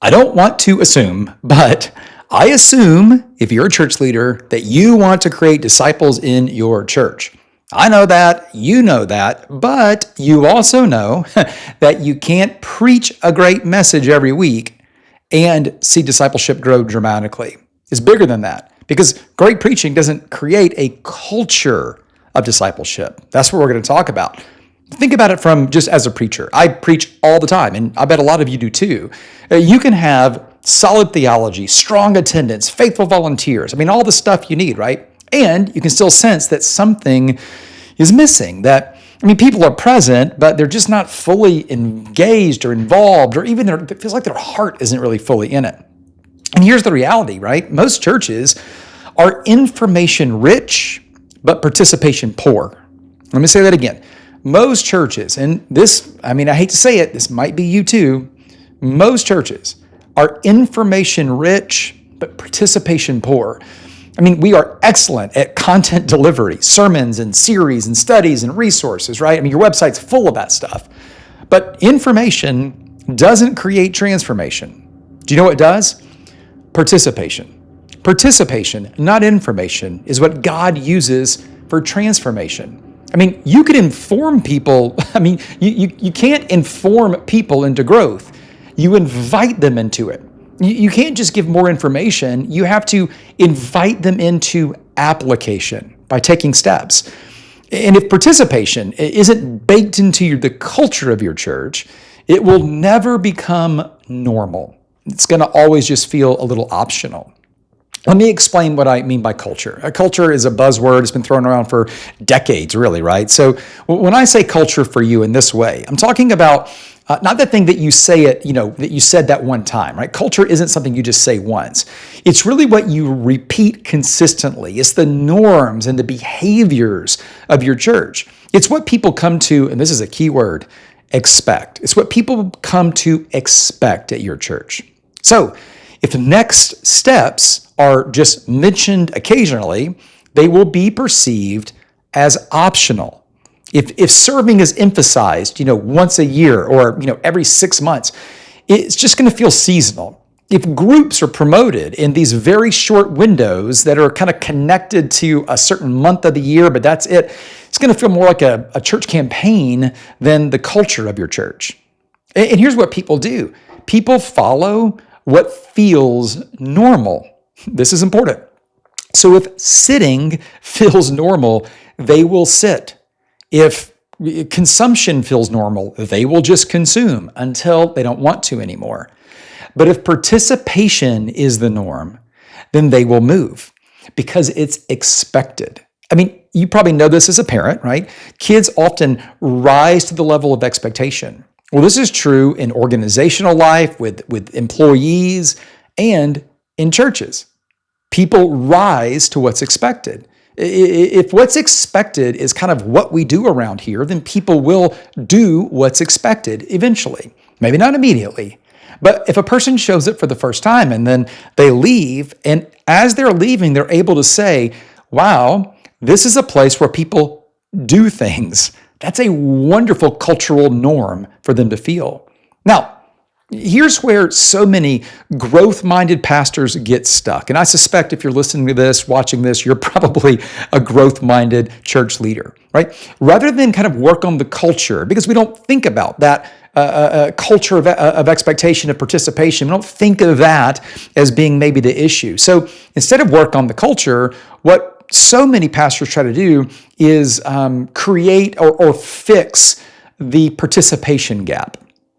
I don't want to assume, but I assume if you're a church leader that you want to create disciples in your church. I know that, you know that, but you also know that you can't preach a great message every week and see discipleship grow dramatically. It's bigger than that because great preaching doesn't create a culture of discipleship. That's what we're going to talk about. Think about it from just as a preacher. I preach all the time, and I bet a lot of you do too. You can have solid theology, strong attendance, faithful volunteers. I mean, all the stuff you need, right? And you can still sense that something is missing, people are present, but they're just not fully engaged or involved, or even it feels like their heart isn't really fully in it. And here's the reality, right? Most churches are information rich, but participation poor. Let me say that again. Most churches, and this, I hate to say it, this might be you too, most churches are information rich, but participation poor. We are excellent at content delivery, sermons and series and studies and resources, right? Your website's full of that stuff. But information doesn't create transformation. Do you know what does? Participation. Participation, not information, is what God uses for transformation. You could inform people. You can't inform people into growth. You invite them into it. You can't just give more information. You have to invite them into application by taking steps. And if participation isn't baked into the culture of your church, it will never become normal. It's going to always just feel a little optional. Let me explain what I mean by culture. Culture is a buzzword. It's been thrown around for decades, really, right? So when I say culture for you in this way, I'm talking about not the thing that you say that you said that one time, right? Culture isn't something you just say once. It's really what you repeat consistently. It's the norms and the behaviors of your church. It's what people come to, and this is a key word, expect. It's what people come to expect at your church. So if the next steps are just mentioned occasionally, they will be perceived as optional. If serving is emphasized, once a year or, every 6 months, it's just going to feel seasonal. If groups are promoted in these very short windows that are kind of connected to a certain month of the year, but that's it, it's going to feel more like a church campaign than the culture of your church. And here's what people do. People follow what feels normal. This is important. So if sitting feels normal, they will sit. If consumption feels normal, they will just consume until they don't want to anymore. But if participation is the norm, then they will move because it's expected. You probably know this as a parent, right? Kids often rise to the level of expectation. Well, this is true in organizational life with employees and in churches. People rise to what's expected. If what's expected is kind of what we do around here, then people will do what's expected eventually. Maybe not immediately, but if a person shows up for the first time and then they leave, and as they're leaving, they're able to say, wow, this is a place where people do things. That's a wonderful cultural norm for them to feel. Now, here's where so many growth-minded pastors get stuck. And I suspect if you're listening to this, watching this, you're probably a growth-minded church leader, right? Rather than kind of work on the culture, because we don't think about that culture of expectation, of participation. We don't think of that as being maybe the issue. So instead of work on the culture, what so many pastors try to do is create or fix the participation gap.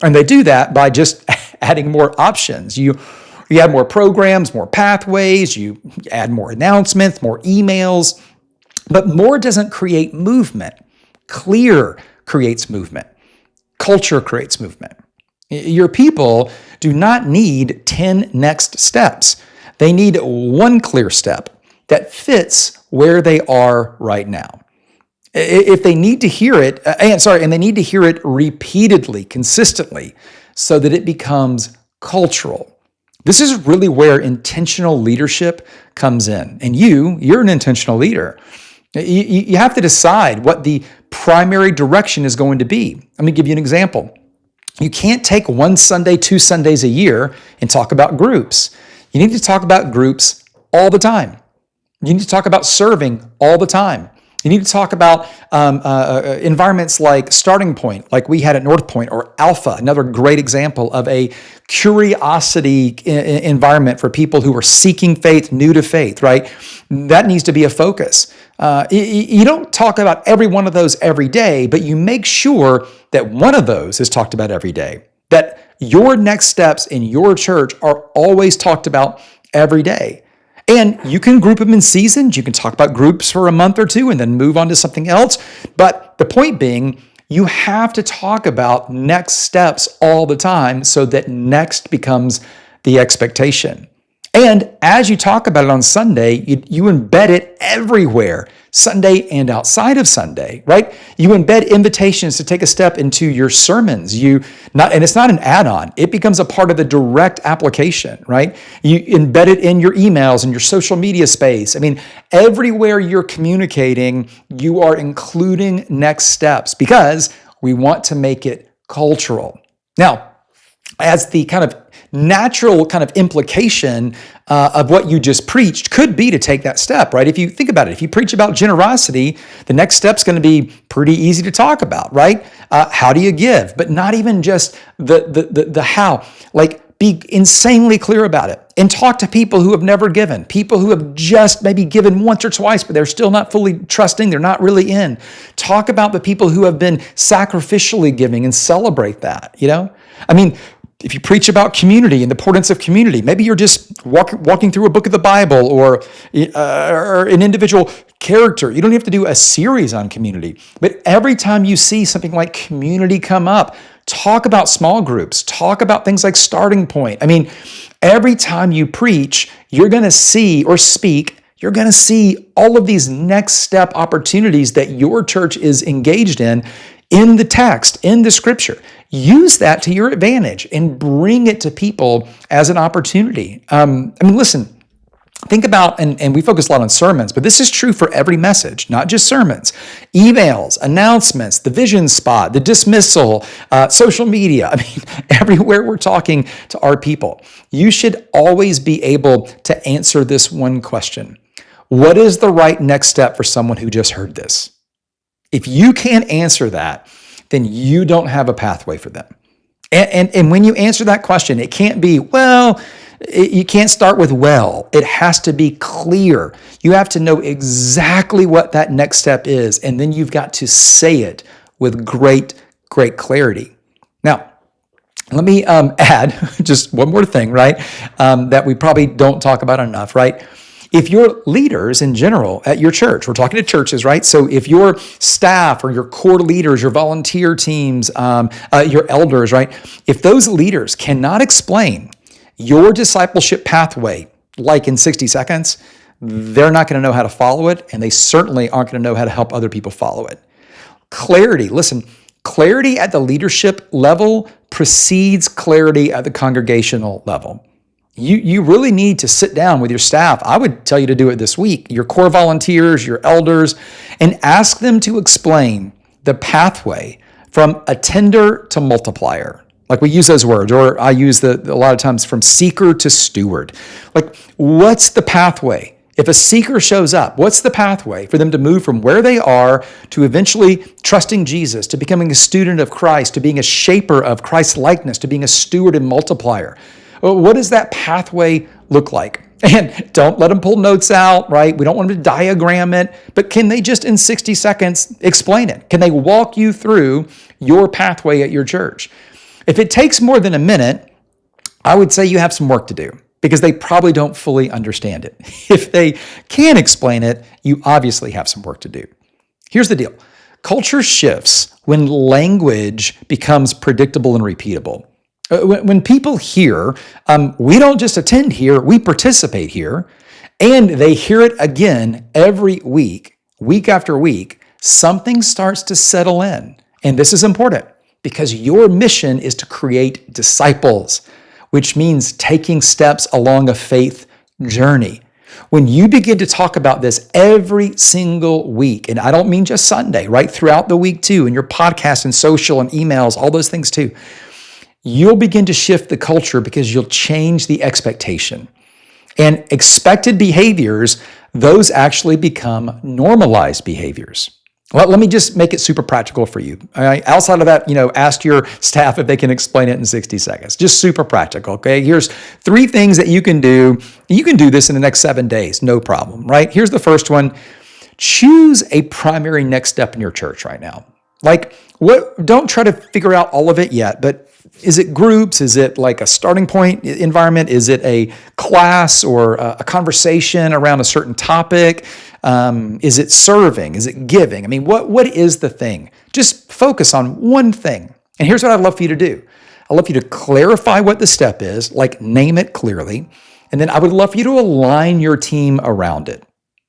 And they do that by just adding more options. You add more programs, more pathways, you add more announcements, more emails, but more doesn't create movement. Clear creates movement. Culture creates movement. Your people do not need 10 next steps. They need one clear step that fits where they are right now. If they need to hear it, and they need to hear it repeatedly, consistently, so that it becomes cultural. This is really where intentional leadership comes in. And you're an intentional leader. You have to decide what the primary direction is going to be. Let me give you an example. You can't take one Sunday, 2 Sundays a year and talk about groups. You need to talk about groups all the time. You need to talk about serving all the time. You need to talk about environments like Starting Point, like we had at North Point, or Alpha, another great example of a curiosity environment for people who are seeking faith, new to faith, right? That needs to be a focus. You don't talk about every one of those every day, but you make sure that one of those is talked about every day, that your next steps in your church are always talked about every day. And you can group them in seasons. You can talk about groups for a month or two and then move on to something else. But the point being, you have to talk about next steps all the time so that next becomes the expectation. And as you talk about it on Sunday, you embed it everywhere, Sunday and outside of Sunday, right? You embed invitations to take a step into your sermons. And it's not an add-on. It becomes a part of the direct application, right? You embed it in your emails and your social media space. I mean, everywhere you're communicating, you are including next steps because we want to make it cultural. Now, as the kind of natural kind of implication of what you just preached could be to take that step, right? If you think about it, if you preach about generosity, the next step's going to be pretty easy to talk about, right? How do you give? But not even just the how. Like, be insanely clear about it and talk to people who have never given, people who have just maybe given once or twice, but they're still not fully trusting. They're not really in. Talk about the people who have been sacrificially giving and celebrate that, you know? I mean, if you preach about community and the importance of community, maybe you're just walking through a book of the Bible or an individual character. You don't have to do a series on community. But every time you see something like community come up, talk about small groups, talk about things like Starting Point. I mean, every time you preach, you're going to see or speak, you're going to see all of these next step opportunities that your church is engaged in the text, in the scripture. Use that to your advantage and bring it to people as an opportunity. I mean, listen, think about, and we focus a lot on sermons, but this is true for every message, not just sermons. Emails, announcements, the vision spot, the dismissal, social media. I mean, everywhere we're talking to our people. You should always be able to answer this one question. What is the right next step for someone who just heard this? If you can't answer that, then you don't have a pathway for them. And when you answer that question, it can't be, you can't start with well. It has to be clear. You have to know exactly what that next step is, and then you've got to say it with great clarity. Now, let me add just one more thing, right, that we probably don't talk about enough, right? If your leaders in general at your church, we're talking to churches, right? So if your staff or your core leaders, your volunteer teams, your elders, right? If those leaders cannot explain your discipleship pathway, like in 60 seconds, they're not going to know how to follow it, and they certainly aren't going to know how to help other people follow it. Clarity, listen, clarity at the leadership level precedes clarity at the congregational level. You really need to sit down with your staff. I would tell you to do it this week, your core volunteers, your elders, and ask them to explain the pathway from attender to multiplier. Like, we use those words, or I use a lot of times from seeker to steward. Like, what's the pathway? If a seeker shows up, what's the pathway for them to move from where they are to eventually trusting Jesus, to becoming a student of Christ, to being a shaper of Christ's likeness, to being a steward and multiplier? What does that pathway look like? And don't let them pull notes out, right? We don't want them to diagram it, but can they just in 60 seconds explain it? Can they walk you through your pathway at your church? If it takes more than a minute, I would say you have some work to do because they probably don't fully understand it. If they can explain it, you obviously have some work to do. Here's the deal. Culture shifts when language becomes predictable and repeatable. When people hear, we don't just attend here, we participate here, and they hear it again every week, week after week, something starts to settle in. And this is important because your mission is to create disciples, which means taking steps along a faith journey. When you begin to talk about this every single week, and I don't mean just Sunday, right? Throughout the week too, in your podcast and social and emails, all those things too. you'll begin to shift the culture because you'll change the expectation. And expected behaviors, those actually become normalized behaviors. Well, let me just make it super practical for you. All right? Outside of that, ask your staff if they can explain it in 60 seconds. Just super practical, okay? Here's 3 things that you can do. You can do this in the next 7 days, no problem, right? Here's the first one. Choose a primary next step in your church right now. Don't try to figure out all of it yet, but is it groups? Is it like a starting point environment? Is it a class or a conversation around a certain topic? Is it serving? Is it giving? I mean, what is the thing? Just focus on one thing. And here's what I'd love for you to do. I'd love for you to clarify what the step is, name it clearly. And then I would love for you to align your team around it.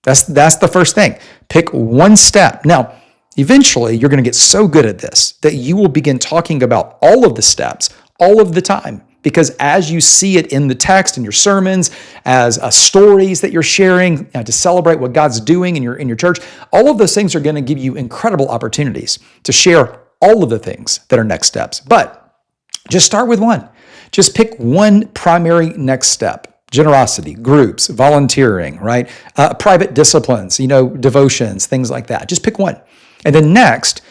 That's the first thing. Pick one step. Now, eventually, you're going to get so good at this that you will begin talking about all of the steps all of the time. Because as you see it in the text, in your sermons, as stories that you're sharing to celebrate what God's doing in your church, all of those things are going to give you incredible opportunities to share all of the things that are next steps. But just start with one. Just pick one primary next step. Generosity, groups, volunteering, right? Private disciplines, devotions, things like that. Just pick one. And then next,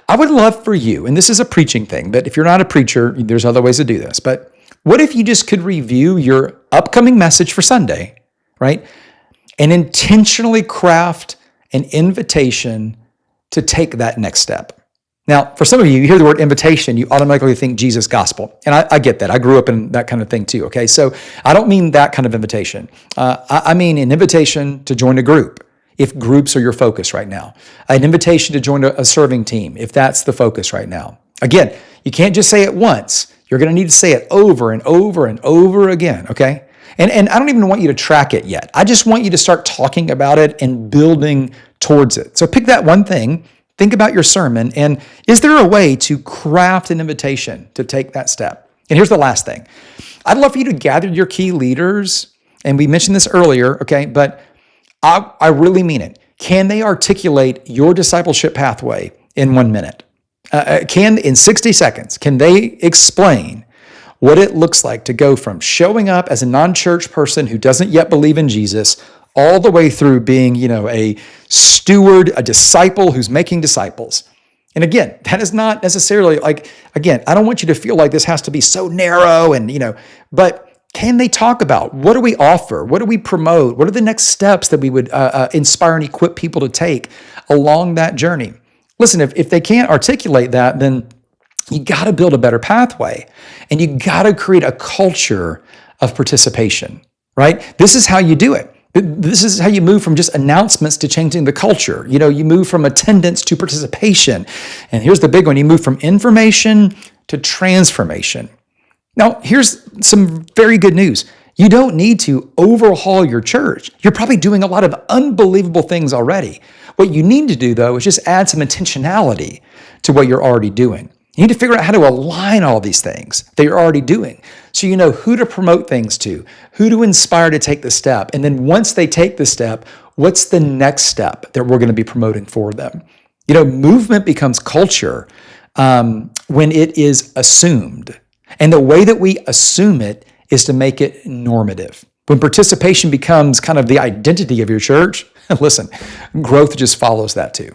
I would love for you, and this is a preaching thing, but if you're not a preacher, there's other ways to do this. But what if you just could review your upcoming message for Sunday, right? And intentionally craft an invitation to take that next step. Now, for some of you, you hear the word invitation, you automatically think Jesus gospel. And I get that. I grew up in that kind of thing too, okay? So I don't mean that kind of invitation. I mean an invitation to join a group, if groups are your focus right now. An invitation to join a serving team, if that's the focus right now. Again, you can't just say it once. You're going to need to say it over and over and over again, okay? And I don't even want you to track it yet. I just want you to start talking about it and building towards it. So pick that one thing. Think about your sermon, and is there a way to craft an invitation to take that step? And here's the last thing. I'd love for you to gather your key leaders, and we mentioned this earlier, okay, but I really mean it. Can they articulate your discipleship pathway in 1 minute? In 60 seconds, can they explain what it looks like to go from showing up as a non-church person who doesn't yet believe in Jesus all the way through being, a steward, a disciple who's making disciples? And again, that is not necessarily I don't want you to feel like this has to be so narrow but can they talk about what do we offer? What do we promote? What are the next steps that we would inspire and equip people to take along that journey? Listen, if they can't articulate that, then you got to build a better pathway, and you got to create a culture of participation, right? This is how you do it. This is how you move from just announcements to changing the culture. You move from attendance to participation. And here's the big one. You move from information to transformation. Now, here's some very good news. You don't need to overhaul your church. You're probably doing a lot of unbelievable things already. What you need to do, though, is just add some intentionality to what you're already doing. You need to figure out how to align all these things that you're already doing, so you know who to promote things to, who to inspire to take the step. And then once they take the step, what's the next step that we're going to be promoting for them? Movement becomes culture when it is assumed. And the way that we assume it is to make it normative. When participation becomes kind of the identity of your church, listen, growth just follows that too.